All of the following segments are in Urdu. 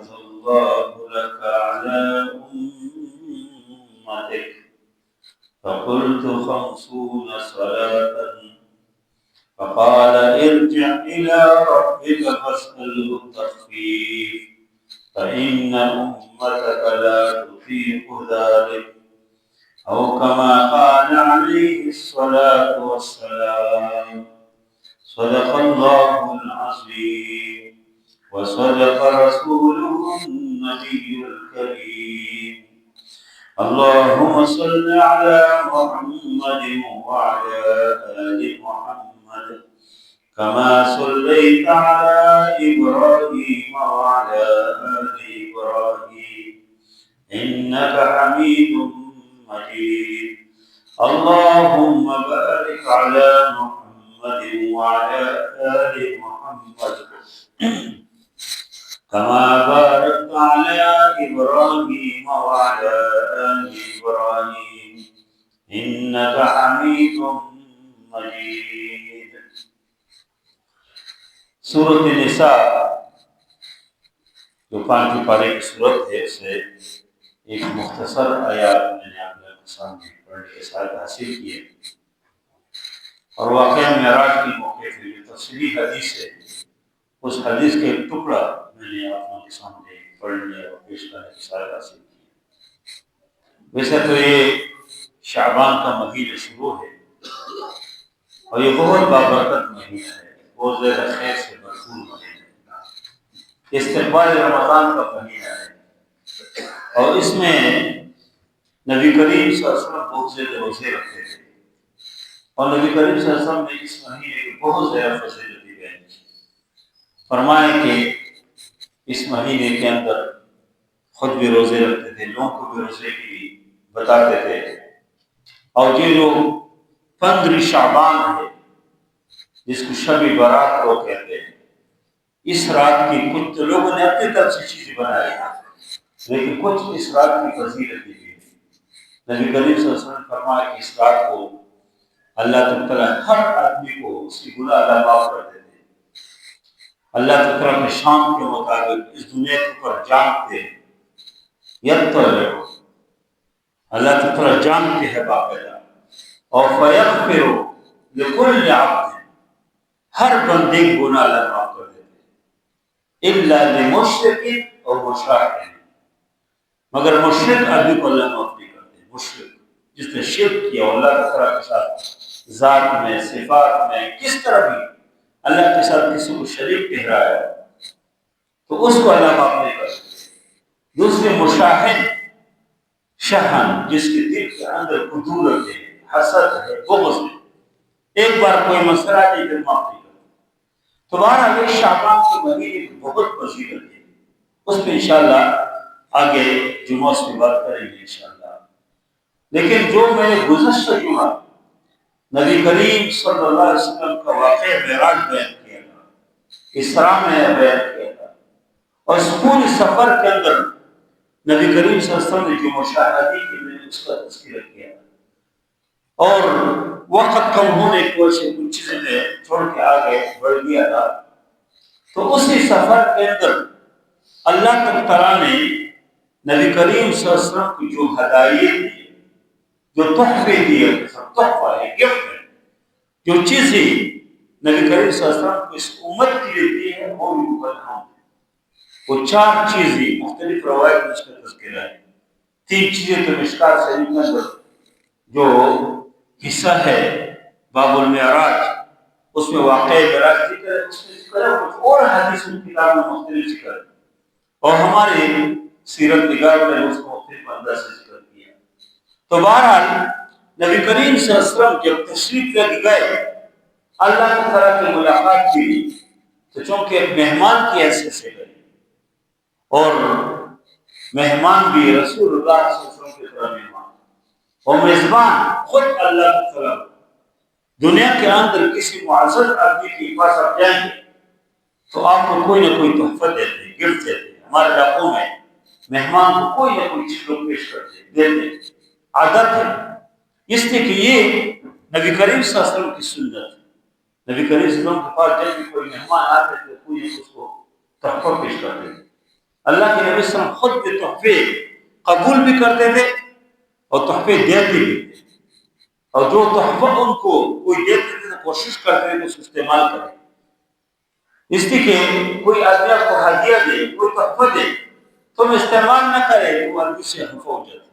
فرض الله لك على أمتك. فقلت 50 صلاة. فقال ارجع إلى ربك فاسأله التخفيف فإن أمتك لا تطيق ذلك، أو كما قال عليه الصلاة والسلام. صدق الله العظيم وصدق رسوله النبي الكريم. اللهم صل على محمد وعلى آل محمد كما صليت على إبراهيم وعلى آل إبراهيم إنك حميد مجيد. اللهم بارك على محمد وعلى آل محمد كما باركت على إبراهيم وعلى آل إبراهيم إنك حميد مجيد. سورۃ النساء جو 5 پارے کی سورت ہے، سے ایک مختصر آیات میں نے آپ لوگوں کے سامنے پڑھنے کے ساتھ حاصل کی ہے، اور واقعہ معراج کے موقع پہ جو تفصیلی حدیث ہے، اس حدیث کے ایک ٹکڑا میں نے آپ لوگوں کے سامنے پڑھنے اور پیش کرنے کے ساتھ حاصل کی ہے۔ ویسے تو یہ شعبان کا مہینہ شروع ہے اور یہ بہت بابرکت مہینہ ہے، بہت زیادہ خیر سے بھرپور مہینہ ہے، استقبال رمضان کا مہینہ ہے، اور اس میں نبی کریم صلی اللہ علیہ وسلم بہت سے روزے رکھتے تھے، اور نبی کریم صلی اللہ علیہ وسلم نے اس مہینے کی بہت زیادہ فضیلتیں بیان کی۔ فرمائے کہ اس مہینے کے اندر خود بھی روزے رکھتے تھے، لوگوں کو بھی روزے کی بتاتے تھے، اور یہ جو 15 شعبان ہے جس کو شب برات لوگ کہتے ہیں، اس رات کی کچھ لوگوں نے اپنی طرف سے چیزیں بنائی، لیکن کچھ اس رات کی فضیلت دی ہے۔ نبی کریم صلی اللہ علیہ وسلم فرمایا کہ اس رات کو اللہ تعالیٰ ہر آدمی کو اس کی گناہ اللہ معاف کر دیتے ہیں۔ اللہ تعالیٰ اپنے شان کے مطابق اس دنیا کے اوپر جانتے ہیں، اللہ تعالیٰ جانتے ہیں باقاعدہ، اور فیغفر لکل عبد، ہر بندے کی گناہ اللہ معاف کر دیتے ہیں، الا لمشرک اور مشرک، مگر مشرک آدمی کو اللہ معاف نہیں کرتے۔ مشرک جس نے شرک کیا اللہ تعالیٰ کے ساتھ، ذات میں، صفات میں، کس طرح بھی اللہ کے ساتھ کسی کو شریک ٹھہرایا تو اس کو اللہ معاف نہیں کرتے۔ دوسرے مشاہد، شہن، جس کے دل کے اندر قدورت ہے، حسد ہے، بغض ہے، ایک بار کوئی مسئلہ نہیں پھر معاف نہیں کرتا۔ تمہارا یہ شعبان کے مہینے کی بہت فضیلت ہے، اس پہ انشاءاللہ آگے جمعہ سے بات کریں گے انشاءاللہ۔ لیکن جو میں نے گزشتہ جمعہ نبی کریم صلی اللہ علیہ وسلم کا واقعہ معراج بیان کیا تھا، اسراء میں بیان کیا تھا، اور اس پورے سفر کے اندر نبی کریم صلی اللہ علیہ وسلم نے جو مشاہدے کی میں نے اس کا تذکرہ کیا تھا، اور وقت کم ہونے کی وجہ سے کچھ چیزیں میں چھوڑ کے آگے بڑھ گیا تھا۔ تو اسی سفر کے اندر اللہ تعالیٰ نے نبی کریم صلی اللہ علیہ وسلم کو جو ہدایت دی، جو تحفے دیے، تحفہ ہے، گفٹ ہے، جو چیزیں نبی کریم صلی اللہ علیہ وسلم کو اس امت کے لیے دی ہے، وہ بھی ہم، وہ 4 چیزیں مختلف روایت میں اس کا تذکرہ ہے۔ 3 چیزیں تو مشکات شریف میں جو حصہ ہے باب المعراج، اس میں واقعہ معراج ذکر ہے، اس میں ذکر ہے، اور حدیث کتاب میں مختلف ذکر ہے، اور ہمارے سیرت نگار نے اس کو مختلف انداز سے ذکر کیا۔ تو بہرحال نبی کریم صلی اللہ علیہ وسلم جب تشریف لے گئے اللہ تعالیٰ کی ملاقات کی، تو چونکہ ایک مہمان کی حیثیت سے گئے، اور مہمان بھی رسول اللہ صلی اللہ علیہ وسلم کے طرح مہمان، اور میزبان خود اللہ تعالیٰ۔ دنیا کے اندر کسی معزز آدمی کے پاس آپ جائیں گے تو آپ کو کوئی نہ کوئی تحفہ دیتے ہیں، گفٹ دیتے ہیں۔ ہمارے علاقوں میں مہمان کو کوئی نہ کوئی چیز لوگ پیش کرتے ہیں، دیتے ہیں، عادت ہے، اس لیے کہ یہ نبی کریم صلی اللہ علیہ وسلم کی سنت ہے۔ نبی کریم صلی اللہ علیہ وسلم کے پاس جب بھی کوئی مہمان آتے تھے کوئی اس کو تحفہ پیش کرتے تھے۔ اللہ کے نبی صلی اللہ علیہ وسلم خود یہ تحفے قبول بھی کرتے تھے اور تحفے دیتے بھی تھے، اور جو تحفہ ان کو کوئی دیتے تھے تو کوشش کرتے تھے اس کو استعمال کریں، اس لیے کہ کوئی آدمی آپ کو ہدیہ دے، کوئی تحفہ دے، تم استعمال نہ کرے تو وہ آدمی سے خفا ہو جاتا ہے۔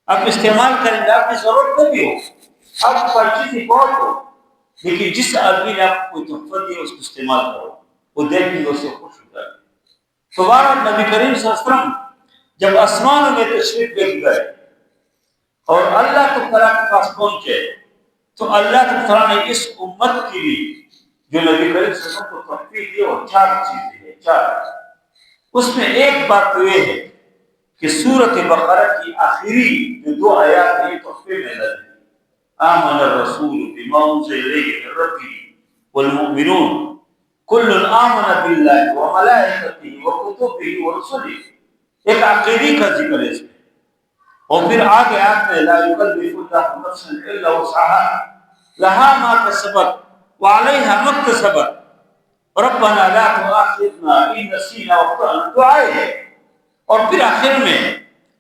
آپ استعمال کریں گے، آپ کی ضرورت نہ بھی ہو، آپ کے پاس چیزیں بہت ہو، لیکن جس آدمی نے آپ کو کوئی تحفہ دیا اس کو استعمال کرو، وہ دیکھ کے اس سے خوش ہو جائے۔ تو بہرحال نبی کریم صلی اللہ علیہ وسلم جب آسمانوں میں تشریف لے گئے اور اللہ تعالیٰ کے پاس پہنچے تو اللہ تعالیٰ نے اس امت کے لیے جو نبی کریم صلی اللہ علیہ وسلم کو تحفے دی اور 4 چیزیں ہیں، 4۔ اس میں ایک بات تو یہ ہے کہ سورۃ بقرہ کی آخری جو 2 آیات ہیں یہ تحفے میں نازل ہیں۔ آمن الرسول بما انزل الیہ من ربہ والمؤمنون کل آمن باللہ وملائکتہ وکتبہ ورسلہ، ایک عقیدے کا ذکر ہے اس میں، اور پھر آگے آتے لا یکلف اللہ نفسا الا وسعها لها ما کسبت وعلیہا ما اکتسبت ربنا لا تؤاخذنا ان نسینا واخطأنا، دعائیں ہے۔ اور پھر آخر میں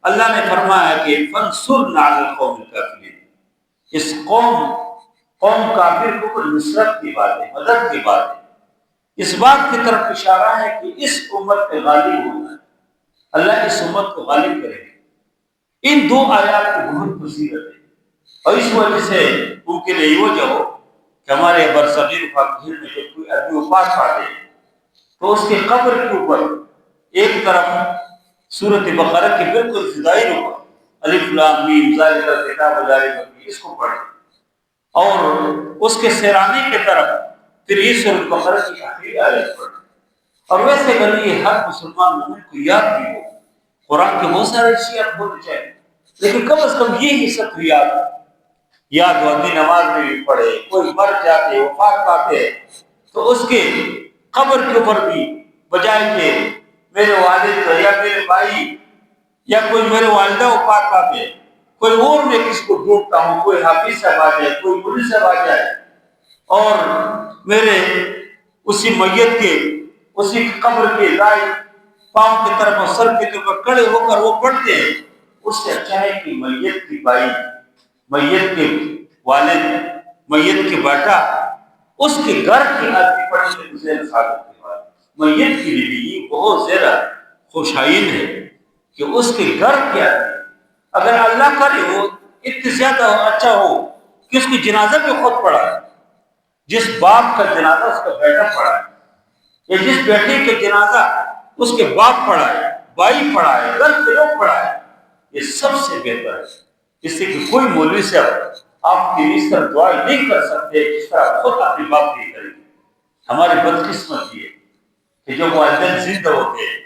اللہ نے فرمایا کہ فانصرنا علی القوم الکافرین، اس قوم کافر کو نصرت کی بات ہے، مدد کی بات ہے، اس بات کی طرف اشارہ ہے کہ اس امت پہ غالب ہونا ہے، اللہ اس امت کو غالب کرے گا۔ ان 2 آیات کی بہت فضیلت ہے، اور اس وجہ سے ممکن ہے یہ وجہ ہو کہ ہمارے برصغیر پاکستان میں جب کوئی آدمی وفات پاتے ہیں تو اس کے قبر کے اوپر ایک طرف سورۃ بقرہ کے بالکل ابتدائی رکوع الف لام میم ذالک الکتاب لا ریب فیہ، اس کو پڑھیں، اور اس کے سرانے کی طرف پھر یہ سورۃ بقرہ کی آخری آیت پڑھیں۔ اور ویسے اگر یہ ہر مسلمان مومن کو یاد بھی ہو، قرآن کے بہت سارے حصے ہونے چاہیے، لیکن کم از کم یہ حصہ تو یاد ہو، آدمی نماز میں بھی پڑھے، کوئی مر جاتے وفات پاتے تو اس کے قبر کے اوپر بھی بجائے کہ میرے والد یا میرے بھائی یا کوئی میرے والدہ وفات پاتے، کوئی اور میں کس کو ڈھونڈتا ہوں، کوئی حافظ صاحب آ جائے، کوئی مولوی صاحب آ جائے اور میرے اسی میت کے اسی قبر کے دائیں پاؤں کی طرف اور سر کے اوپر کھڑے ہو کر وہ پڑھتے ہیں، اس سے اچھا ہے کہ میت کی بھائی، میت کے والد، میت کے بیٹا، اس کے گھر کی آدمی پڑھنے میں زیادہ ثابت کی بات، میت کے لیے بھی یہ بہت زیادہ خوشائن ہے کہ اس کے گھر کے آدمی اگر اللہ کرے وہ اتنا زیادہ اچھا ہو کہ اس کی جنازہ پہ خود پڑھا ہے، جس باپ کا جنازہ اس کا بیٹا پڑھا ہے، یا جس بیٹے کا جنازہ اس کے باپ پڑھا ہے، بھائی پڑھا ہے، گھر کے لوگ پڑھا ہے، یہ سب سے بہتر ہے۔ اس سے کہ کوئی مولوی سے آپ کی اس طرح دعا نہیں کر سکتے جس طرح خود اپنے باپ کی کریں گے۔ ہماری بدقسمت یہ کہ جب والدین زندہ ہوتے ہیں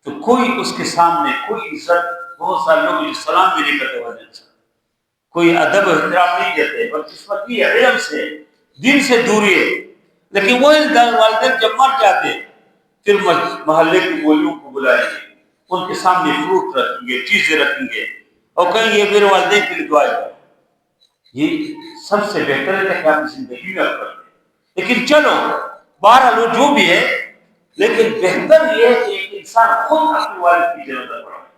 تو کوئی اس کے سامنے کوئی عزت، بہت سارے لوگ سلام بھی نہیں کرتے والدین سے، کوئی ادب و احترام نہیں دیتے، بدقسمتی ہے، علم سے دین سے دوری ہے۔ لیکن وہ والدین جب مر جاتے پھر محلے کے مولویوں کو بلائیں گے، ان کے سامنے فروٹ رکھیں گے، چیزیں رکھیں گے اور کہیں یہ میرے والدین کے لیے دعائیں کریں۔ یہ سب سے بہتر ہے کہ آپ زندگی میں کرتے ہیں، لیکن چلو بہرحال وہ جو بھی ہے، لیکن بہتر یہ ہے کہ ایک انسان خود اپنے والد کی جنازہ پڑھائے،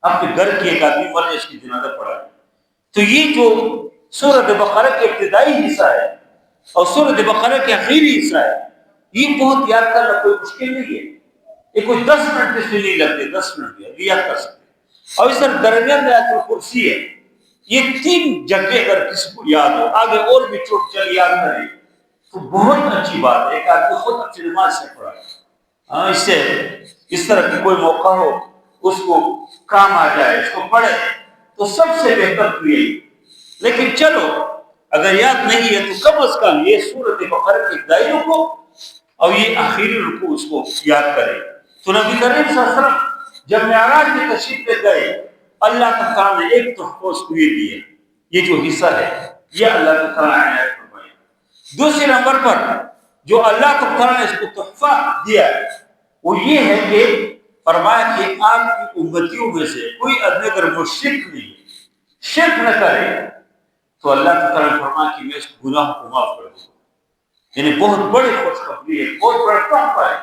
اپنے گھر کی ایک آدمی مر اس کی جنازہ پڑھائے۔ تو یہ جو سورۃ بقرہ کے ابتدائی حصہ ہے اور سورۃ بقرہ کے آخری حصہ ہے، یہ بہت یاد کرنا کوئی مشکل نہیں ہے، یہ کوئی 10 منٹ اس میں نہیں لگتے، 10 منٹ بھی یاد کر سکتے۔ اور اس طرح درمیان میں آیت الکرسی ہے، یہ 3 جگہ اگر کسی کو یاد ہو، آگے اور بھی چھوٹ چل یاد کرے تو بہت اچھی بات ہے، ایک آدمی خود اپنی نماز سے پڑھائے۔ ہاں، اس سے اس طرح کی کوئی موقع ہو اس کو کام آ جائے، اس کو پڑھے تو سب سے بہتر تو یہی۔ لیکن چلو اگر یاد نہیں ہے تو کم از کم یہ سورۃ بقرہ کے ابتدائی رکوع اور یہ آخری رکوع اس کو یاد کرے۔ تو نبی کریم صلی اللہ علیہ وسلم جب معراج میں تشریف لے گئے، اللہ تعالیٰ نے ایک تحفہ اس کو یہ دیے، یہ جو حصہ ہے یہ اللہ تعالیٰ نے عنایت فرمایا۔ دوسرے نمبر پر جو اللہ تعالیٰ نے اس کو تحفہ دیا وہ یہ ہے کہ فرمایا کہ آپ کی امتیوں میں سے کوئی آدمی اگر مشرک نہیں، شرک نہ کرے تو اللہ تعالیٰ نے فرمایا کہ میں اس گناہ کو معاف کر دوں گا۔ یعنی بہت بڑی خوشخبری ہے، بہت بڑا تحفہ ہے۔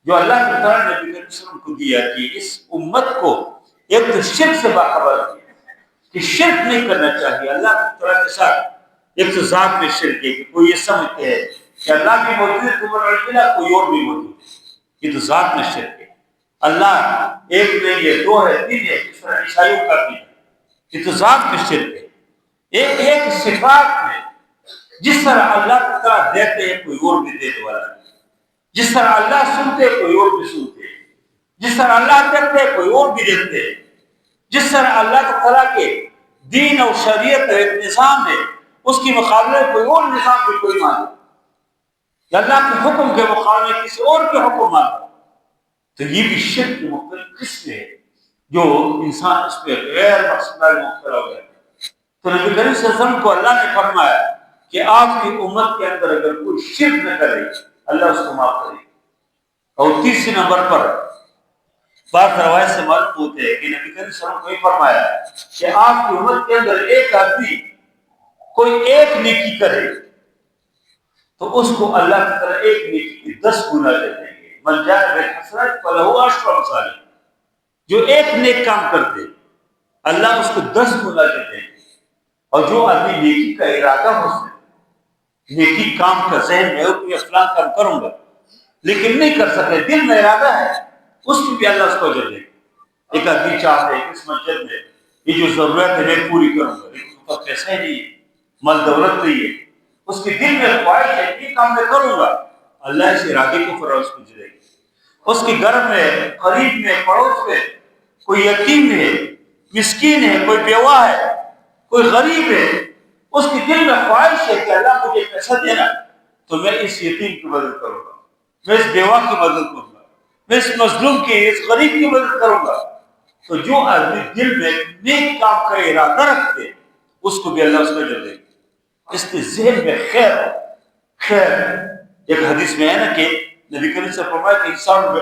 جو اللہ کی طرح نبی کریم صلی اللہ علیہ وسلم کو دیا کہ اس امت کو ایک تو شرک سے باخبر کیا کہ شرک نہیں کرنا چاہیے اللہ کی طرح کے ساتھ. ایک تو ذات میں شرک ہے کہ کوئی یہ سمجھتے ہے کہ اللہ بھی موجود ہے کوئی اور بھی موجود ہے، یہ تو ذات میں شرک ہے. اللہ ایک نہیں ہے، دو ہے، تین ہے، اس طرح عیسائیوں کا بھی ہے، یہ تو ذات میں شرک ہے. ایک ایک صفات میں جس طرح اللہ کی طرح دیتے ہیں کوئی اور بھی دینے والا ہے، جس طرح اللہ سنتے کوئی اور بھی سنتے، جس طرح اللہ دیکھتے کوئی اور بھی دیکھتے، جس طرح اللہ تعالیٰ کے دین اور شریعت ایک نظام ہے اس کے مقابلے کوئی اور نظام بھی کوئی مانے، اللہ کے حکم کے مقابلے کسی اور کے حکم مانے، تو یہ بھی شرک کی مختلف قسمیں ہے جو انسان اس پہ غیر مقصودہ مبتلا ہو گیا. تو نبی کریم صلی اللہ علیہ وسلم کو اللہ نے فرمایا کہ آپ کی امت کے اندر اگر کوئی شرک نہ کرے اللہ اس کو معاف کرے. اور تیسرے نمبر پر بعض روایت سے معلوم ہوتے ہیں کہ نبی کریم صلی اللہ علیہ وسلم کو یہ فرمایا کہ آپ کی امت کے اندر ایک آدمی کوئی ایک نیکی کرے تو اس کو اللہ کی طرح ایک نیکی کی 10 گنا دے دیں گے. من جاء بالحسنۃ فلہ عشر امثالها، جو ایک نیک کام کرتے اللہ اس کو 10 گنا دے دیں گے. اور جو آدمی نیکی کا ارادہ ہو سکے، نیکی کام کا ذہن میں ہو کہ فلاں کام کروں گا لیکن نہیں کر سکے، دل میں ارادہ ہے، اس کی بھی اللہ اس کو اجر دے گا. ایک آدمی چاہتے ہیں اس مسجد میں یہ جو ضرورت ہے میں پوری کروں گا لیکن اس کا پیسہ نہیں ہے، مال دولت نہیں ہے، اس کے دل میں خواہش ہے یہ کام میں کروں گا، اللہ اس ارادے کو فرا اس کو دے گا. اس کے گھر میں، قریب میں، پڑوس میں کوئی یتیم ہے، مسکین ہے، کوئی بیوہ ہے، کوئی غریب ہے، اس کے دل میں خواہش ہے کہ اللہ مجھے پیسہ دینا تو میں اس یتیم کی مدد کروں گا، میں اس بیوہ کی مدد کروں گا، میں اس مظلوم کی، اس غریب کی مدد کروں گا. تو جو آدمی دل میں نیک کام کا ارادہ رکھتے اس کو بھی اللہ اس کو اجر دے گا. اس کے ذہن میں خیر خیر. ایک حدیث میں ہے نا کہ نبی کریم سے فرمایا کہ انسان میں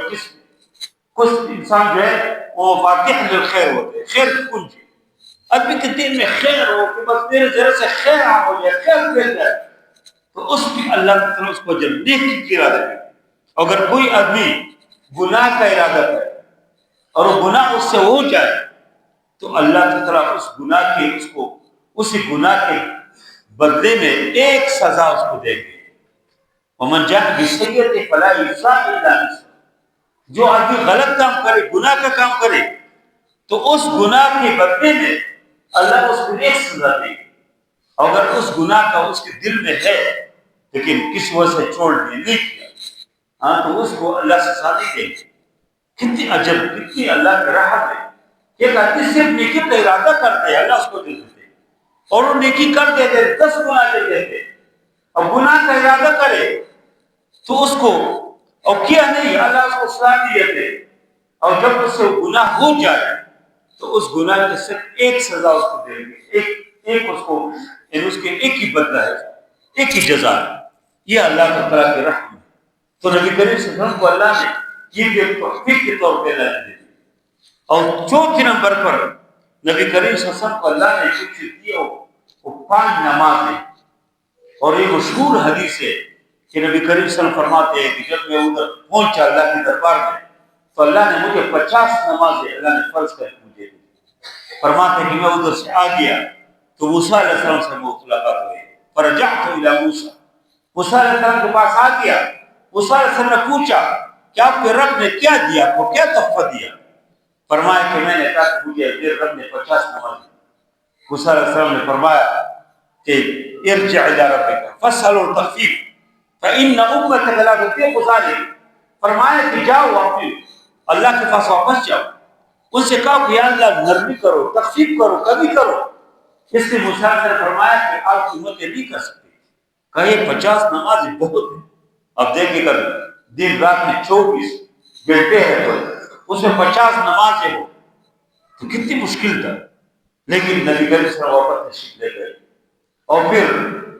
کچھ انسان جو ہے وہ فاتح للخیر ہوتے ہیں، خیر کی کنجی. آدمی کے دل میں خیر ہو کہ بس میرے ذرا سے خیر عام ہو جائے، خیر پھیل جائے تو اس کی اللہ کی طرف اس کو اجر نیکی کی ارادہ کرے. اگر کوئی آدمی گناہ کا ارادہ کرے اور وہ گناہ اس سے ہو جائے تو اللہ کی طرف اس گناہ کے اس کو اسی گناہ کے بدلے میں ایک سزا اس کو دے گی. ومن جاء بالسیئۃ فلا یجزی الا مثلها، جو آدمی غلط کام کرے، گناہ کا کام کرے تو اس گناہ کے بدلے میں اللہ اس کو ایک سزا دے گی. اگر اس گناہ کا اس کے دل میں ہے لیکن کس وجہ سے چھوڑ دیا نہیں کیا تو اس کو اللہ سزا نہیں دے گی. کتنی عجب، کتنی اللہ کی رحمت ہے. ایک آدمی صرف نیکی کا ارادہ کرتے ہیں اللہ اس کو دے دیتے اور وہ نیکی کر دیتے 10 گنا دے دیتے. اور گناہ کا ارادہ کرے تو اس کو اور کیا نہیں اللہ اس کو سزا نہیں دیتے. اور جب اس سے گناہ ہو جائے تو اس گناہ کے صرف ایک سزا اس کو دیں گے، ایک اس کو یعنی اس کے ایک ہی بدلہ ہے، ایک ہی جزا ہے. یہ اللہ تعالیٰ کی رحمت ہے. تو نبی کریم صلی اللہ علیہ وسلم کو اللہ نے یہ بھی ایک تحفیق کے طور پہ اللہ نے دے دی. اور چوتھے نمبر پر نبی کریم صلی اللہ علیہ وسلم کو اللہ نے جو چیز دی وہ 5 نماز ہے. اور یہ مشہور حدیث ہے کہ نبی کریم صلی اللہ علیہ وسلم فرماتے ہیں کہ جب میں ادھر پہنچا اللہ کے دربار میں تو اللہ نے مجھے 50 نمازیں اللہ نے فرض کر کے مجھے دی. فرماتے ہیں کہ میں ادھر سے آ گیا تو موسیٰ علیہ السلام سے ملاقات ہوئی. فرجعت الی موسیٰ، موسیٰ علیہ السلام کے پاس آ گیا. موسیٰ علیہ السلام نے پوچھا کہ آپ کے رب نے کیا دیا، آپ کو کیا تحفہ دیا؟ فرمایا کہ میں نے کہا کہ مجھے میرے رب نے 50 نماز دی. موسیٰ علیہ السلام نے فرمایا کہ ارجع الی ربک فاسألہ التخفیف فإن امتک لا تطیق ذلک. فرمایا کہ جاؤ اپنے اللہ کے پاس واپس جاؤ، ان سے کہا کہ یا اللہ نرمی کرو، تخفیف کرو، کمی کرو. اس لیے موسیٰ نے فرمایا کہ آپ کی امتیں نہیں کر سکتے. کہے 50 نمازیں بہت ہیں. اب دیکھیں اگر دن رات میں 24 گھنٹے ہیں تو اس میں 50 نمازیں ہو تو کتنی مشکل تھا. لیکن نبی کریم صلی اللہ علیہ وسلم تشریف لے گئے اور پھر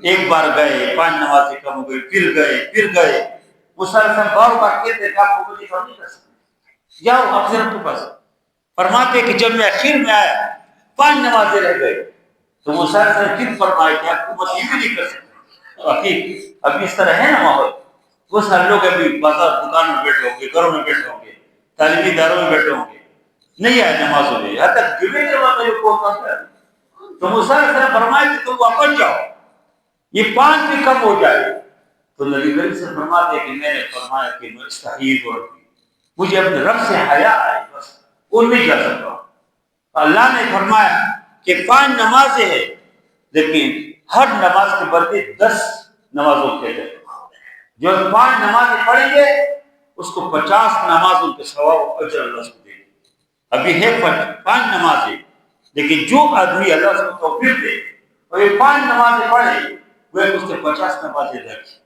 ایک بار گئے، 5 نمازیں کم ہو گئی، پھر گئے. موسیٰ علیہ السلام بار بار کہتے کہ آپ کو مجھے نہیں کر سکتے، جاؤ اپنے رب کے پاس. فرماتے کہ جب میں آخر میں آیا 5 نمازیں رہ گئے تو موسیٰ علیہ السلام پھر فرمایا کہ آپ کو مت یہ بھی نہیں کر سکتے. ابھی اس طرح ہے نا ماحول وہ سارے لوگ ابھی بازار دکان میں بیٹھے ہوں گے، گھروں میں بیٹھے ہوں گے، تعلیمی اداروں میں بیٹھے ہوں گے، نہیں آئے نمازوں میں، یہاں تک جمعے کے وقت یہ کون کرتا ہے؟ تو موسیٰ علیہ السلام فرمائے کہ تم واپس جاؤ، یہ 5 بھی کم ہو جائے۔ تو نبی کریم سے فرماتے کہ میں نے فرمایا کہ میں استحییت اور مجھے اپنے رب سے حیا آئی، بس وہ نہیں جا سکتا۔ اللہ نے فرمایا کہ 5 نمازیں ہیں، لیکن ہر نماز کے بدلے 10 نمازوں کے دیں، جو 5 نمازیں پڑھیں گے اس کو 50 نمازوں کے ثواب و اجر اللہ سے دے گا۔ ابھی ہے 5 نمازیں، لیکن جو آدمی اللہ سے توفیق دے اور یہ 5 نمازیں پڑھے وہ اس کے 50 نمازیں رکھے۔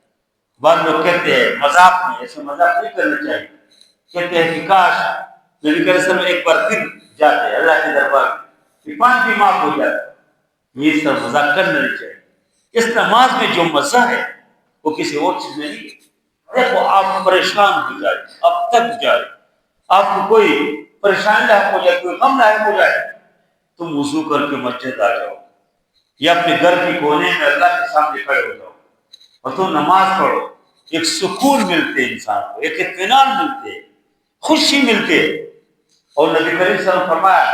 بعض لوگ کہتے ہیں مذاق میں، ایسے مذاق نہیں کرنا چاہیے، کہتے ہیں کہ کاش نبی کریم صلی اللہ علیہ وسلم ایک بار پھر جاتے اللہ کے دربار میں کہ 5 بھی معاف ہو جاتے، یہ سب مذاق کرنا نہیں چاہیے۔ اس نماز میں جو مزہ ہے وہ کسی اور چیز میں نہیں ہے۔ دیکھو آپ پریشان ہو جائے، آپ تک جائے، آپ کو کوئی پریشانی لاحق ہو جائے، کوئی غم لاحق ہو جائے، تم وضو کر کے مسجد آ جاؤ یا اپنے گھر کی کونے میں اللہ کے سامنے کھڑے ہو جاؤ اور تم نماز پڑھو، ایک سکون ملتے انسان کو، ایک اطمینان ملتے، خوشی ملتے۔ اور نبی کریم صلی اللہ علیہ وسلم فرمایا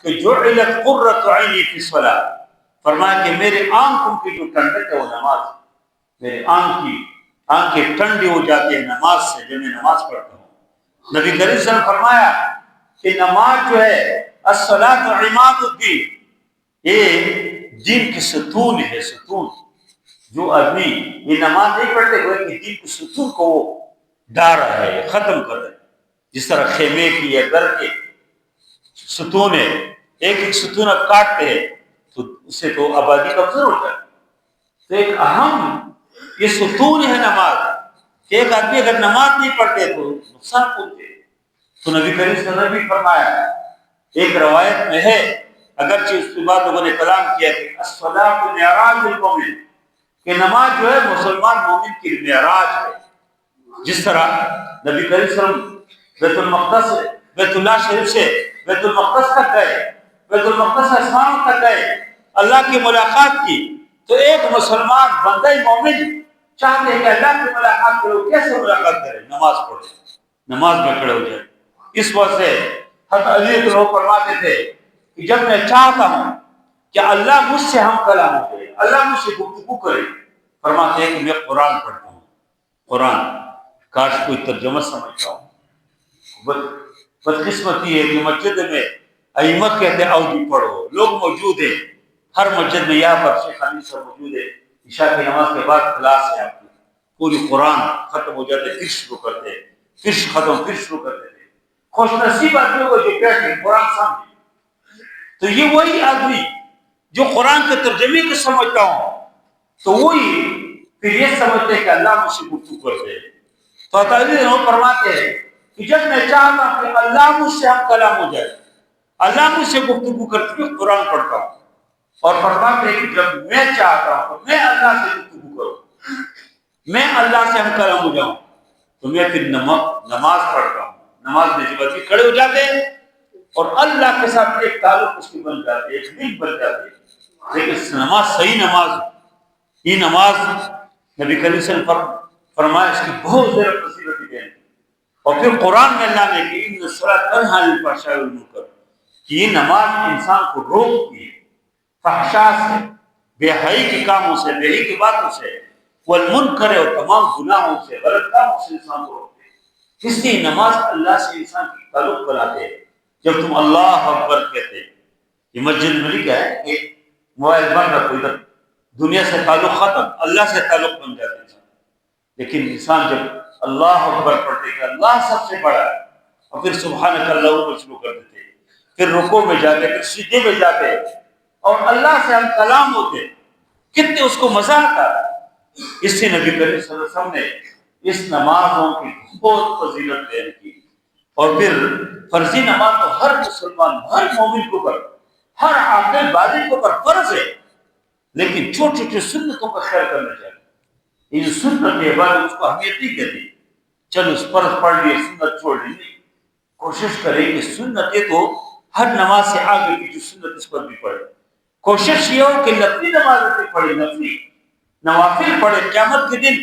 کہ جعلت قرۃ عینی فی الصلاۃ، فرمایا کہ میرے آنکھوں کی جو ٹھنڈک ہے وہ نماز ہے، میرے آنکھیں ٹھنڈی ہو جاتی ہے نماز سے جب میں نماز پڑھتا ہوں۔ نبی کریم صلی اللہ علیہ وسلم فرمایا کہ نماز جو ہے الصلاۃ عماد الدین، یہ دین کی ستون ہے، ستون۔ جو آدمی یہ نماز نہیں پڑھتے ہوئے کہ دین کے ستون کو وہ ڈا رہا ہے، ختم کر رہا ہے، جس طرح خیمے کی یا گھر کے ستون ہے، ایک ایک ستون آپ کاٹتے ہیں تو اس سے تو آبادی کمزور ہو جائے۔ تو ایک اہم یہ ستون ہے نماز، کہ ایک آدمی اگر نماز نہیں پڑھتے تو نقصان پہنچے۔ تو نبی کریم صلی اللہ علیہ وسلم نے بھی فرمایا، ایک روایت میں ہے، اگرچہ اس کے بعد لوگوں نے کلام کیا کہ الصلاۃ معراج المومن، کہ نماز جو ہے مسلمان مومن کی معراج ہے۔ جس طرح نبی کریم صلی اللہ علیہ وسلم بیت المقدس، بیت اللہ شریف سے بیت المقدس تک گئے، بیت المقدس آسمانوں تک گئے، اللہ کی ملاقات کی، تو ایک مسلمان بندہ مومن چاہتے ہیں کہ اللہ کی ملاقات کرے، کیسے ملاقات کرے؟ نماز پڑھے، نماز میں کھڑے ہو جائے۔ اس وجہ سے حضرت علی کے لوگ فرماتے تھے کہ جب میں چاہتا ہوں کہ اللہ مجھ سے ہم کلام کرے، اللہ مجھ سے گفتگو کرے، فرماتے ہیں کہ میں قرآن پڑھتا ہوں، قرآن، کاش کوئی ترجمہ سمجھتا ہوں۔ بدقسمتی ہے کہ مسجد میں ائمہ کہتے ہیں آؤ جی پڑھو، لوگ موجود ہیں ہر مسجد میں، یہاں پر شیخ حنیف صاحب موجود ہے، عشاء کی نماز کے بعد کلاس ہے آپ کی، پوری قرآن ختم ہو جاتے پھر شروع کرتے، پھر ختم پھر شروع کرتے تھے۔ خوش نصیب آدمیوں کو جو بیٹھے قرآن سمجھے، تو یہ وہی آدمی جو قرآن کے ترجمے کو سمجھتا ہوں تو وہی پھر یہ سمجھتے ہیں کہ اللہ مجھ سے گفتگو کرتے ہیں۔ تو تعلیم فرماتے ہیں کہ جب میں چاہتا ہوں کہ اللہ مجھ سے ہم کلام ہو جائے، اللہ مجھ سے گفتگو کرتے ہوئے قرآن پڑھتا ہوں، اور فرماتے ہیں کہ جب میں چاہتا ہوں کہ میں اللہ سے گفتگو کروں، میں اللہ سے ہم کلام ہو جاؤں، تو میں پھر نماز پڑھتا ہوں۔ نماز میں جب آدمی کھڑے ہو جاتے ہیں اور اللہ کے ساتھ ایک تعلق اس کی بن جاتے، ایک لنک بن جاتے۔ لیکن نماز صحیح نماز، یہ نماز نبی کریم صلی اللہ علیہ وسلم فرمایا اس کی بہت زیادہ فضیلت ہے۔ اور پھر قرآن میں اللہ نے کہ ان الصلاۃ تنہی عن الفحشاء والمنکر، کہ یہ نماز انسان کو روکتی ہے فحشاء سے، بے حیائی کے کاموں سے، بے حیائی کی باتوں سے، والمنکر، اور تمام گناہوں سے، غلط کاموں سے انسان کو روکتے ہے۔ اس لیے نماز اللہ سے انسان کی تعلق بناتے ہیں۔ جب تم اللہ اکبر کہتے، یہ مسجد میں لکھا ہے کہ موبائل بند رکھو، ادھر دنیا سے تعلق ختم، اللہ سے تعلق بن جاتے ہیں۔ لیکن انسان جب اللہ اکبر پڑھتے کہ اللہ سب سے بڑا ہے، اور پھر سبحانک اللہم شروع کر دیتے، پھر رکوع میں جاتے، پھر سجدے میں جاتے اور اللہ سے ہم کلام ہوتے، کتنے اس کو مزہ آتا۔ اس سے نبی کریم صلی اللہ علیہ وسلم نے اس نمازوں کی بہت فضیلت بیان کی۔ اور پھر فرضی نماز تو ہر مسلمان، ہر مومن کو پر، ہر عاقل بالغ کو پر فرض ہے، لیکن چھوٹی چھوٹی سنتوں کا خیال کرنا چاہیے۔ یہ جو سنت ہے بعد اس کو اہمیت نہیں کہتی، چلو اس فرض پڑھ لیے سنت چھوڑ لی، نہیں، کوشش کریں کہ سنتیں تو ہر نماز سے آگے کی جو سنت اس پر بھی پڑھے۔ کوشش یہ ہو کہ نفلی نماز بھی پڑھے، نفلی نوافل پڑھے، قیامت کے دن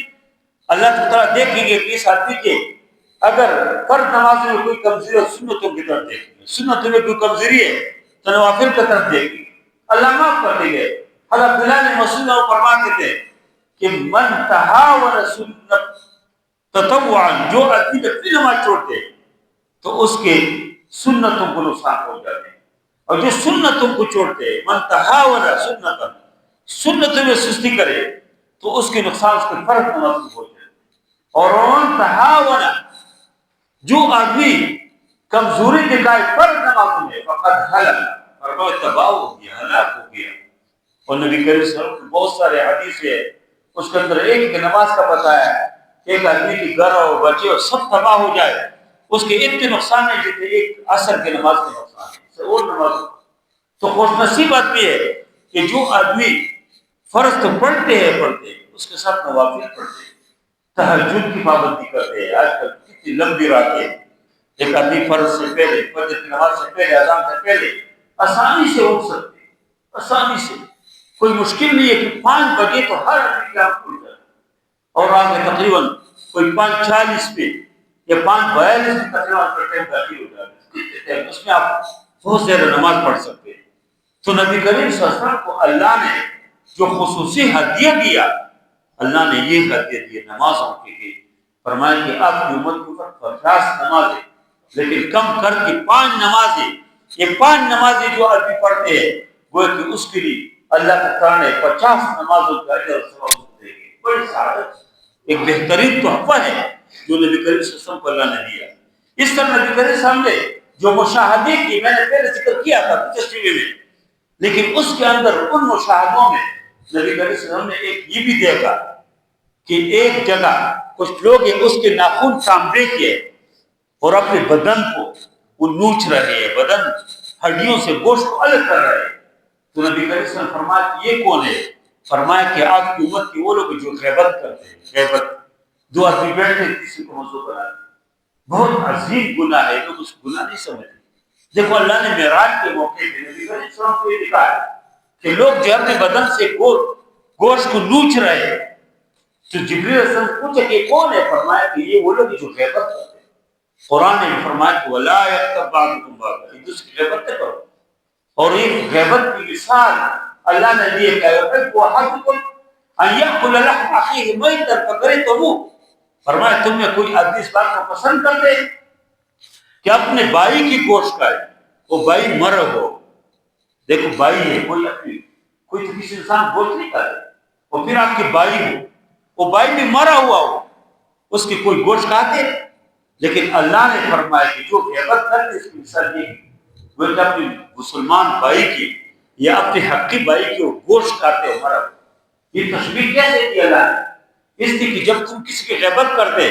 اللہ تعالیٰ دیکھیں گے کہ اس آدمی کے اگر فرض نماز میں کوئی کمزوری ہے سنتوں کی طرف دیکھیں گے، سنتوں میں کوئی کمزوری ہے تو نوافل کی طرف دیکھیں گے، اللہ معاف کر دیں گے۔ حضرت عبداللہ نے مسعود فرماتے تھے کہ من تہاون سنت تطوعا، جو آدمی اپنی نماز چھوڑتے تو اس کے سنتوں کو نقصان ہو جاتے ہیں، اور جو سنتوں کو چھوڑتے من تہاون سنتا، سنتوں میں سستی کرے تو اس کے نقصان اس کے فرض نماز کو ہو جائے۔ اور من تہاون، جو آدمی کمزوری دکھائے فرض نماز میں فقط ہلک، فرمایا تباہ ہو گیا، ہلاک ہو گیا۔ اور نبی کریم صلی اللہ علیہ وسلم کے بہت سارے حدیث ہے، اس کے اندر ایک کی نماز کا بتایا ہے، ایک آدمی کی گھر اور بچے اور سب تباہ ہو جائے، اس کے اتنے نقصان ہے جتنے ایک عصر کی نماز کے نقصان ہے اور نماز۔ تو خوش نصیب آدمی ہے کہ جو آدمی فرض تو پڑھتے ہیں اس کے ساتھ نوافل پڑھتے ہیں، تہجد کی پابندی کرتے ہیں۔ آج کل کتنی لمبی راتیں، ایک آدمی فرض سے پہلے، فجر کی نماز سے پہلے، اذان سے پہلے آسانی سے اٹھ سکتے ہیں، آسانی سے، کوئی مشکل نہیں ہے کہ 5 بجے تو ہر آدمی کی آنکھ کھل جائے، اور رات میں تقریباً کوئی 5:40 پہ یا 5:42 میں تقریباً ٹائم داخل ہو جاتا ہے، اس میں آپ بہت زیادہ نماز پڑھ سکتے ہیں۔ تو نبی کریم صلی اللہ علیہ وسلم کو اللہ نے جو خصوصی ہدیہ دیا، اللہ نے یہ ہدیہ دیا نمازوں کے لیے، فرمایا کہ آپ کی امت کے اوپر 50 نمازیں، لیکن کم کر کے 5 نمازیں، یہ 5 نمازیں جو آدمی پڑھتے ہیں وہ کہ اس کے لیے اللہ تعالیٰ نے 50 نمازوں کا اجر اور ثواب دے گی۔ بڑی سعادت، ایک بہترین تحفہ ہے جو نبی کریم صلی اللہ علیہ وسلم کو اللہ نے دیا۔ اس طرح نبی کریم صلی اللہ علیہ وسلم نے جو مشاہدے کی، میں نے پہلے ذکر کیا تھا تشریح میں، لیکن اس کے اندر ان مشاہدوں میں نبی کریم صلی اللہ علیہ وسلم نے ایک یہ بھی دیکھا کہ ایک جگہ کچھ لوگ اس کے ناخن چامڑے کے اور اپنے بدن کو وہ نوچ رہے ہیں، بدن ہڈیوں سے گوشت کو الگ کر رہے ہیں۔ تو نبی کریم صلی اللہ علیہ وسلم فرمایا کہ یہ کون ہے؟ فرمایا کہ آپ کی امت کے وہ لوگ جو غیبت کرتے ہیں، غیبت، دو آدمی بیٹھے کسی کو موضوع بناتے، بہت عظیم گناہ ہے، لوگ اس گناہ نہیں سمجھتے۔ دیکھو اللہ نے معراج کے موقع پہ نبی کریم صلی اللہ علیہ وسلم کو یہ دکھا ہے کہ لوگ جو اپنے بدن سے گوشت کو نوچ رہے ہیں، تو جبریل علیہ السلام پوچھے کہ کون ہے؟ فرمایا کہ یہ وہ لوگ جو غیبت کرتے ہیں۔ قرآن نے فرمایا کہ وَلَا يَغْتَبْ بَعْضُكُمْ بَعْضًا، ایک دوسرے کی غیبت نہ کرو۔ اور یہ غیبت کی مثال اللہ نے دی ہے کہ يُحِبُّ أَحَدُكُمْ أَن يَأْكُلَ لَحْمَ أَخِيهِ مَيْتًا فَكَرِهْتُمُوهُ، فرمایا تم میں کوئی آدمی اس بات کو پسند کرتے کہ اپنے بھائی کی گوشت کھائے، وہ بھائی مرا ہو۔ دیکھو بھائی ہے، کوئی تو کسی انسان گوشت نہیں کھاتے، اور پھر آپ کے بھائی ہو، وہ بھائی بھی مرا ہوا ہو، اس کی کوئی گوشت کھاتے؟ لیکن اللہ نے فرمایا کہ جو غیبت کرتے اس کی مثال یہ ہے، وہ کہ اپنے مسلمان بھائی کی یا اپنے حقی بھائی کی وہ گوشت کھاتے ہو مرا ہو۔ یہ تشبیہ کیسے دی اللہ نے؟ اس لیے کہ جب تم کسی کی غیبت کرتے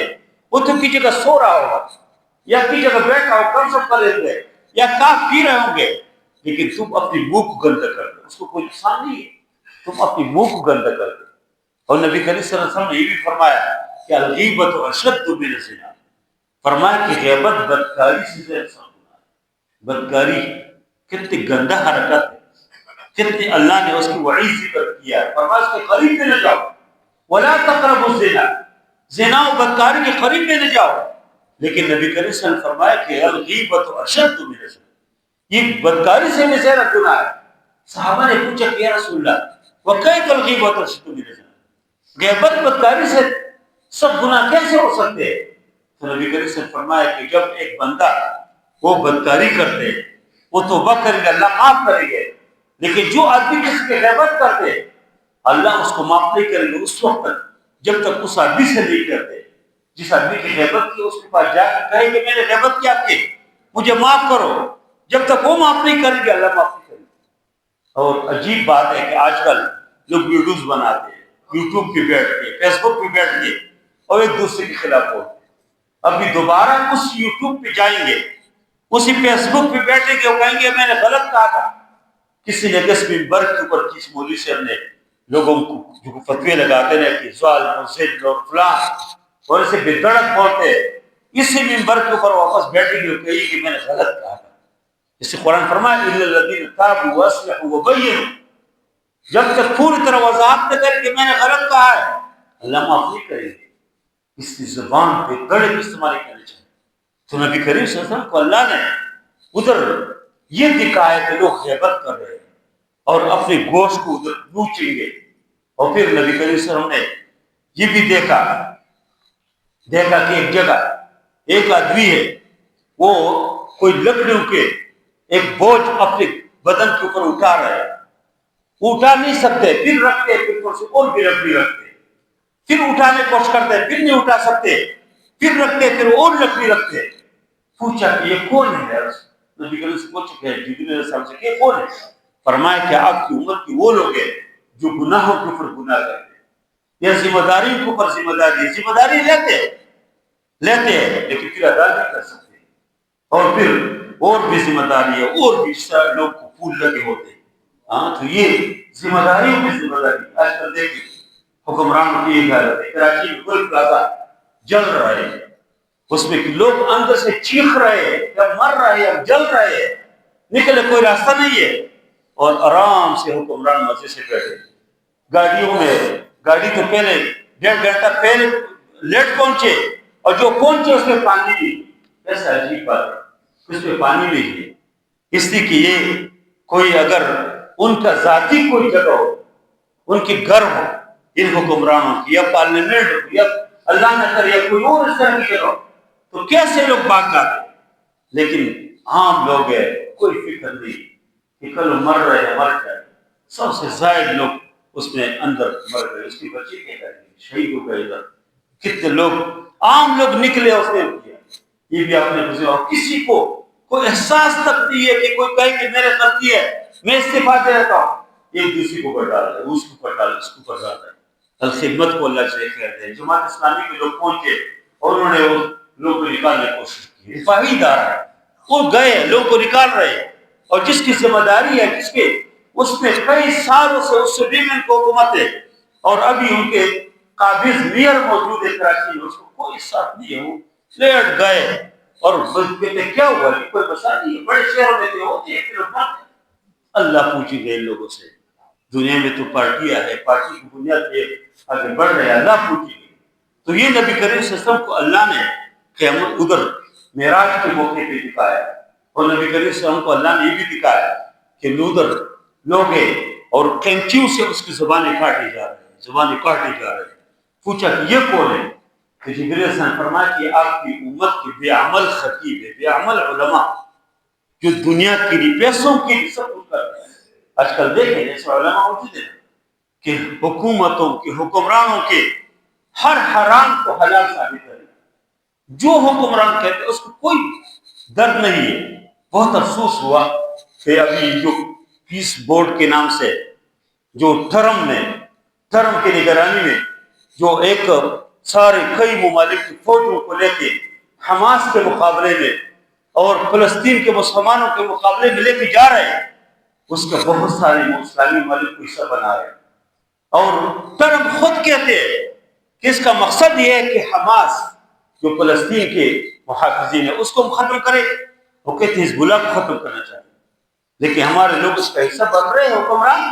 وہ تم کی جگہ سو رہا ہوگا یا کی جگہ بیٹھا ہو، کم سب کر لیتے یا کاف پی رہے ہوں گے، لیکن تم اپنی منہ کو گندہ کر دو، اس کو کوئی نقصان نہیں ہے، تم اپنی منہ کو گندہ کر دو۔ اور نبی کریم صلی اللہ علیہ وسلم نے یہ بھی فرمایا کہ الغیبۃ اشد من الزنا، فرمایا کہ غیبت بدکاری سے زیادہ گناہ ہے۔ بدکاری کتنی گندہ حرکت ہے، کتنی اللہ نے اس کی وعید ذکر کیا ہے، فرمایا اس کے قریب میں نہ جاؤ، ولا تقربوا الزنا، زنا و بدکاری کے قریب میں نہ جاؤ۔ لیکن نبی کریم صلی اللہ علیہ وسلم نے فرمایا کہ الغیبۃ اشد من الزنا، یہ بدکاری سے بھی زیادہ گناہ ہے۔ صحابہ نے پوچھا کہ یا رسول اللہ وکیف الغیبۃ اشد من الزنا، غیبت بدکاری سے سب گناہ کیسے ہو سکتے ہیں؟ تو نبی کریم صلی اللہ علیہ وسلم نے فرمایا کہ جب ایک بندہ وہ بدکاری کرتے وہ توبہ کرے گا اللہ معاف کرے گا، لیکن جو آدمی کسی کی غیبت کرتے اللہ اس کو معاف نہیں کرے گا اس وقت تک جب تک اس آدمی سے نہیں کرتے۔ جس آدمی کی غیبت کی اس کے پاس جا کر کہے کہ میں نے غیبت کیا کی مجھے معاف کرو، جب تک وہ معاف نہیں کرے گا اللہ معاف نہیں کرے گا۔ اور عجیب بات ہے کہ آج کل لوگ ویڈیوز بناتے ہیں، یوٹیوب پہ بیٹھ کے، فیس بک پہ بیٹھ کے، اور ایک دوسرے کے خلاف بولتے ہیں۔ ابھی دوبارہ اس یوٹیوب پہ جائیں گے، اسی فیس بک پہ بیٹھیں گے، وہ کہیں گے میں نے غلط کہا تھا۔ کسی نے اس منبر کے اوپر کسی مولوی سے ہم نے لوگوں کو جو فتوے لگاتے ہیں کہ ظالم اور ضد اور فلاں اور اسے بے دڑک بولتے، اسی منبر کے اوپر واپس بیٹھیں گے، وہ کہیں گے کہ میں نے غلط کہا تھا۔ اس سے قرآن فرمایا الا الذین تابوا واصلحوا وبینوا، جب تک پوری طرح وضاحت نہ کرے کہ میں نے غلط کہا ہے اللہ معاف نہیں کرے گا۔ اس کی زبان پہ گڑے بھی استعمال کرنے چاہیے. تو نبی کریم صلی اللہ علیہ وسلم کو اللہ نے ادھر یہ دکھایا کہ لوگ غیبت کر رہے ہیں اور اپنے گوشت کو ادھر نوچیں گے. اور پھر نبی کریم صلی اللہ علیہ وسلم نے یہ بھی دیکھا کہ ایک جگہ ایک آدمی ہے، وہ کوئی لکڑیوں کے ایک بوجھ اپنے بدن کے اوپر اٹھا رہا ہے. اٹھا نہیں سکتے، پھر رکھتے، پھر اوپر سے اور بھی لکڑی رکھتے، پھر اٹھانے کی کوشش کرتے، پھر نہیں اٹھا سکتے، پھر رکھتے، پھر اور لکڑی رکھتے. پوچھا کہ یہ کون ہے؟ نبی کریم سے پوچھا کہ جبریل علیہ السلام سے کہ یہ کون ہے؟ فرمایا کہ آپ کی امت کی وہ لوگ ہیں جو گناہوں کے اوپر گناہ کرتے ہیں، یا ذمہ داریوں کے اوپر ذمہ داری لیتے ہیں لیکن پھر ادا نہیں کر سکتے، اور پھر اور بھی ذمہ داری ہے، اور بھی لوگ کو پھول لگے ہوتے ہیں. ہاں، تو یہ ذمہ داریوں کی ذمہ داری. آج کل دیکھیں حکمرانوں کی یہ حالت ہے. کراچی میں کوئی پلازا جل رہا ہے، اس میں لوگ اندر سے چیخ رہے ہیں، یا مر رہے ہیں، یا جل رہے ہیں، نکلے کوئی راستہ نہیں ہے، اور آرام سے حکمران مزے سے بیٹھے گاڑیوں میں. گاڑی تو پہلے 1.5 گھنٹہ پہلے لیٹ پہنچے، اور جو پہنچے اس میں پانی نہیں. ایسا عجیب بات ہے، اس میں پانی نہیں ہے. اس لیے کہ یہ کوئی اگر ان کا ذاتی کوئی جگہ ہو، ان کی گھر ہو، ان حکمرانوں کی، یا پارلیمنٹ ہو، یا اللہ نہ کرے یا کوئی اور اس طرح کی جگہ ہو، تو کیسے لوگ بھاگ جاتے. لیکن عام لوگ ہیں، کوئی فکر نہیں کہ کل مر رہے ہیں، مر جائے. سب سے زائد لوگ اس میں اندر مر گئے. اس کی بچی کیا کریں گے، شہید ہو گئے. ادھر کتنے لوگ عام لوگ نکلے، اس نے کیا. یہ بھی آپ نے پوچھا، اور کسی کو کوئی احساس تک نہیں ہے کہ کوئی کہے کہ میرے غلطی ہے، میں استعفا دے دیتا ہوں. ایک دوسرے کو اوپر ڈال رہا ہے، اس کو اوپر ڈال، اس کو اوپر ڈال رہا ہے. الخدمت کو اللہ سے کہتے ہیں. جماعت اسلامی کے لوگ پہنچے اور انہوں نے اس لوگ کو نکالنے کی کوشش کی. رفاہی ادارہ ہے، وہ گئے، لوگ کو نکال رہے ہیں، اور جس کی ذمہ داری ہے، جس کے اس میں کئی سالوں سے اس سے بھی ان کو حکومت ہے، اور ابھی ان کے قابض میئر موجود ہے کراچی میں، اس کو کوئی ساتھ نہیں ہے. وہ لیٹ گئے اور کہتے کیا ہوا کہ کوئی مسئلہ نہیں ہے. بڑے شہروں میں ہوتے ہیں. اللہ پوچھیں گے ان لوگوں سے. دنیا میں تو پارٹیاں ہے، پارٹی کی بنیاد پہ آگے بڑھ رہے ہیں، اللہ پوچھیں گے. تو یہ نبی کریم صلی اللہ علیہ وسلم کو اللہ نے قیامت ادھر معراج کے موقع پہ دکھایا، اور نبی کریم صلی اللہ علیہ وسلم کو اللہ نے یہ بھی دکھایا کہ ادھر لوگ ہیں اور قینچیوں سے اس کی زبانیں کاٹی جا رہے ہیں. پوچھا کہ یہ کون ہے؟ کہ جبریل علیہ السلام فرمایا کہ آپ کی امت کے بے عمل خطیب ہے، بے عمل علماء، جو دنیا کے لیے پیسوں کے لیے سب کچھ کرتے ہیں. آج کل دیکھیں ایسے علماء موجود ہیں کہ حکومتوں کے، حکمرانوں کے ہر حرام کو حلال ثابت کریں. جو حکمران کہتے ہیں اس کو کوئی درد نہیں ہے. بہت افسوس ہوا کہ ابھی جو پیس بورڈ کے نام سے جو ٹرم کی نگرانی میں جو ایک سارے کئی ممالک کی فوجوں کو لے کے حماس کے مقابلے میں اور فلسطین کے مسلمانوں کے مقابلے میں لے کے جا رہے ہیں، اس کا بہت سارے اسلامی ممالک کو حصہ بنا رہے ہیں. اور ٹرمپ خود کہتے ہیں کہ اس کا مقصد یہ ہے کہ حماس جو فلسطین کے محافظین ہیں اس کو ختم کرے. وہ کہتے ہیں حزب اللہ کو ختم کرنا چاہتے ہیں، لیکن ہمارے لوگ اس کا حصہ بن رہے ہیں. حکمران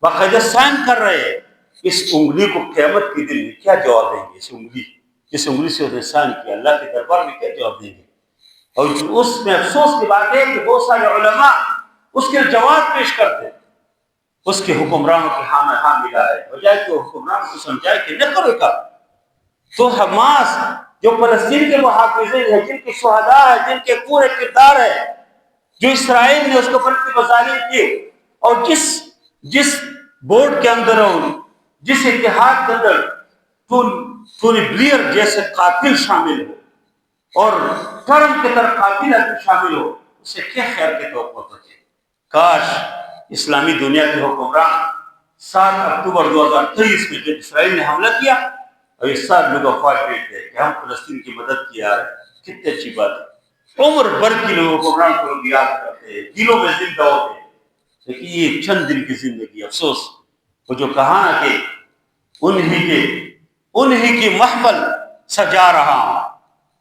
باقاعدہ سائن کر رہے ہیں. اس انگلی کو قیامت کے دن میں کیا جواب دیں گے؟ اس انگلی سے انہوں نے سائن کیا، اللہ کے دربار میں کیا جواب دیں گے؟ اور اس میں افسوس کی بات ہے کہ بہت سارے علماء اس کے جواب پیش کرتے ہیں. اس کے حکمرانوں کی ہاں میں ہاں ملا ہے، بجائے کہ حکمران کو سمجھائے کہ نہ کرو کا. تو حماس جو فلسطین کے محافظین ہیں، جن کے شہداء ہیں، جن کے پورے کردار ہے، جو اسرائیل نے اس کو پر کی مظالم کی، اور جس بورڈ کے اندر ہو، جس اتحاد کے اندر ٹونی بلیئر جیسے قاتل شامل ہو اور ٹرمپ کی طرف قاتل شامل ہو، اسے کیا خیر کے توقع ہوتے. کاش اسلامی دنیا کے حکمران 7 اکتوبر 2023 میں جب اسرائیل نے حملہ کیا اور یہ 7 لوگ افواج بھیجتے ہیں کہ ہم فلسطین کی مدد کیا ہے. کتنی اچھی بات ہے. عمر بھر کی لوگ حکمران کو لوگ یاد کرتے ہیں، دلوں میں زندہ ہوتے ہیں. لیکن یہ چند دن کی زندگی. افسوس وہ جو کہا کہ انہی کی محفل سجا رہا ہوں،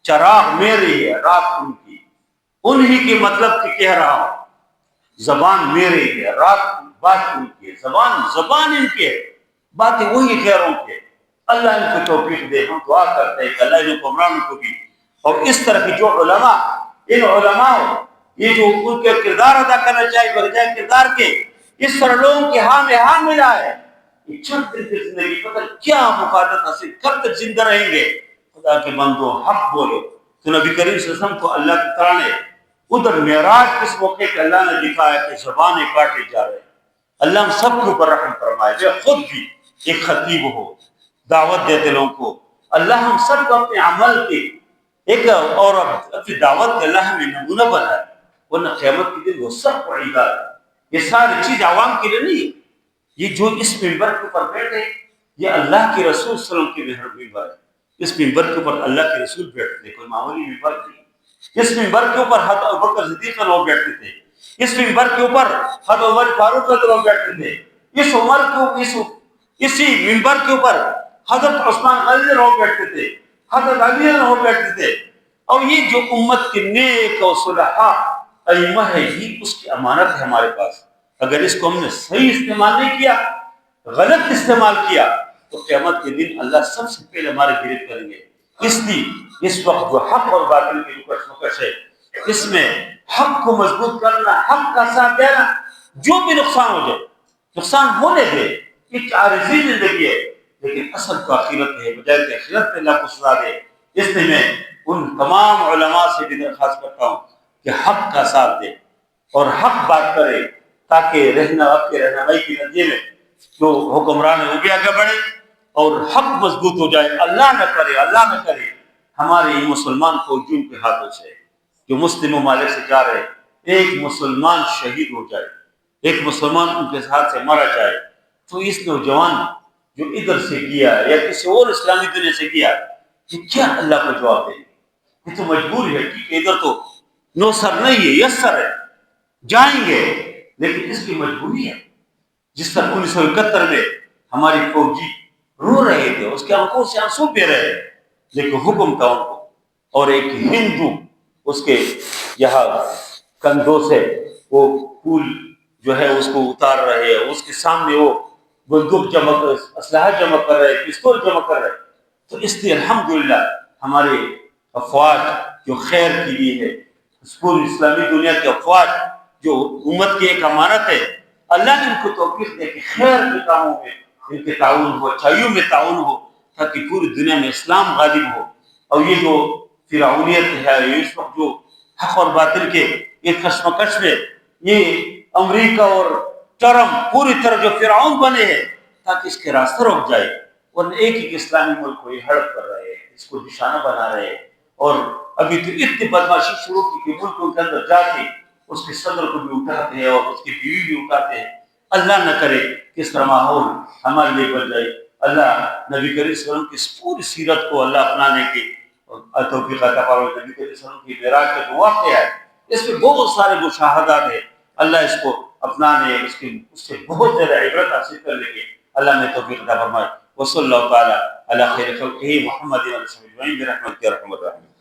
چراغ میری ہے رات ان کی، انہی کے مطلب کی کہہ رہا ہوں، زبان میری ہے رات بات ان کی، زبان ان کے، باتیں وہی غیروں کے. اللہ ان کو توفیق دے. ہم دعا کرتے ہیں کہ اللہ ان حکمرانوں کو بھی اور اس طرح کی جو علماء ان علماء یہ جو ان کے کردار ادا کرنا چاہیے بجائے کردار کے اس طرح لوگوں کے ہاں میں ہاں ملا ہے. یہ چند دن کی زندگی پتہ کیا مفادات حاصل کب تک زندہ رہیں گے. خدا کے بندو حق بولو. تو نبی کریم صلی اللہ علیہ وسلم کو اللہ تعالیٰ نے ادھر معراج کس موقع پہ اللہ نے دکھایا کہ زبانیں کاٹے جا رہے ہیں. اللہ ہم سب کے اوپر رحم فرمائے. جو خود بھی ایک خطیب ہو دعوت دیتے لوگوں کو اللہ ہم سب کو اپنے عمل کے ایک اور اپنی دعوت کے اللہ ہمیں نمونہ بنائے. ورنہ قیامت کے دن وہ سب کو عیدہ ہے. یہ ساری چیز عوام کے لیے نہیں ہے. یہ جو اس ممبر کے اوپر بیٹھے یہ اللہ کے رسول صلی اللہ علیہ وسلم کی مہر ممبر ہے. اس ممبر کے اوپر اللہ کے رسول بیٹھتے کوئی معمولی ممبر نہیں. اس ممبر کے اوپر حضرت ابوبکر صدیق لوگ بیٹھتے تھے. اس ممبر کے اوپر حضرت عمر فاروق لوگ بیٹھتے تھے. اس عمر کو اسی ممبر کے اوپر حضرت عثمان غنی لوگ بیٹھتے تھے. حضرت علی لوگ بیٹھتے تھے. اور یہ جو امت کے نیک اور صلحاء ائمہ ہے یہ اس کی امانت ہے ہمارے پاس. اگر اس کو ہم نے صحیح استعمال نہیں کیا غلط استعمال کیا تو قیامت کے دن اللہ سب سے پہلے ہمارے گرفت کریں گے. اس لیے اس وقت جو حق اور باطل کی مکش ہے اس میں حق کو مضبوط کرنا حق کا ساتھ دینا جو بھی نقصان ہو جائے نقصان ہونے دے. یہ عارضی زندگی ہے لیکن اصل تو آخرت ہے. بجائے کہ آخرت پہ اللہ کو سزا دے. اس لیے میں ان تمام علماء سے بھی درخواست کرتا ہوں کہ حق کا ساتھ دے اور حق بات کرے تاکہ رہنا آپ کے رہنمائی کی نتیجے میں جو حکمران ہے وہ بھی آگے بڑھے اور حق مضبوط ہو جائے. اللہ نہ کرے ہمارے مسلمان فوجیوں کے ہاتھوں سے جو مسلم ممالک سے جا رہے ایک مسلمان شہید ہو جائے ایک مسلمان ان کے ہاتھ سے مارا جائے تو اس نوجوان جو ادھر سے گیا یا کسی اور اسلامی دنیا سے گیا یہ کیا اللہ کو جواب دے. یہ تو مجبور ہے کہ ادھر تو نوسر نہیں ہے یسر ہے جائیں گے لیکن اس کی مجبوری ہے. جس طرح 1971 میں ہماری فوجی رو رہے تھے اس کے آنکھوں سے آنسو بہ رہے لیکن حکم تھا ان کو اور ایک ہندو اس کے یہاں کندھوں سے وہ پھول جو ہے اس کو اتار رہے ہیں اس کے سامنے وہ بندوق اسلحہ جمع کر رہے پستول جمع کر رہے. تو اس لیے الحمدللہ ہمارے افواج جو خیر کے لیے ہے پوری اسلامی دنیا کے افواج جو امت کی ایک امانت ہے اللہ نے ان کو توفیق دے کہ خیر کے کاموں میں ان کے تعاون ہو اچھائیوں میں تعاون ہو تاکہ پوری دنیا میں اسلام غالب ہو. اور یہ جو فرعونیت ہے اس وقت جو حق اور باطل کے ایک کشمکش میں یہ امریکہ اور ٹرمپ پوری طرح جو فرعون بنے ہیں تاکہ اس کے راستہ روک جائے. ورنہ ایک اسلامی ملک کو یہ ہڑپ کر رہے ہیں اس کو نشانہ بنا رہے ہیں اور ابھی تو اتنی بدماشی شروع کی کہ ملک کے اندر جا کے اس کے صدر کو بھی اٹھاتے ہیں اور اس کی بیوی بھی اٹھاتے ہیں. اللہ نہ کرے کس طرح ماحول ہمارے لیے بن جائے. اللہ نبی کریم صلی اللہ علیہ وسلم کی پوری سیرت کو اللہ اپنانے کی توفیق عطا فرمائے. نبی کریم صلی اللہ علیہ وسلم کی معراج کا جو واقعہ ہے اس میں بہت سارے مشاہدات ہیں. اللہ اس کو اپنانے اس سے بہت زیادہ عبرت حاصل کرنے کی اللہ نے توفیق عطا فرمائے. وصلی اللہ تعالی علی خیر خلقہ محمد برحمتہ یا ارحم الراحمین.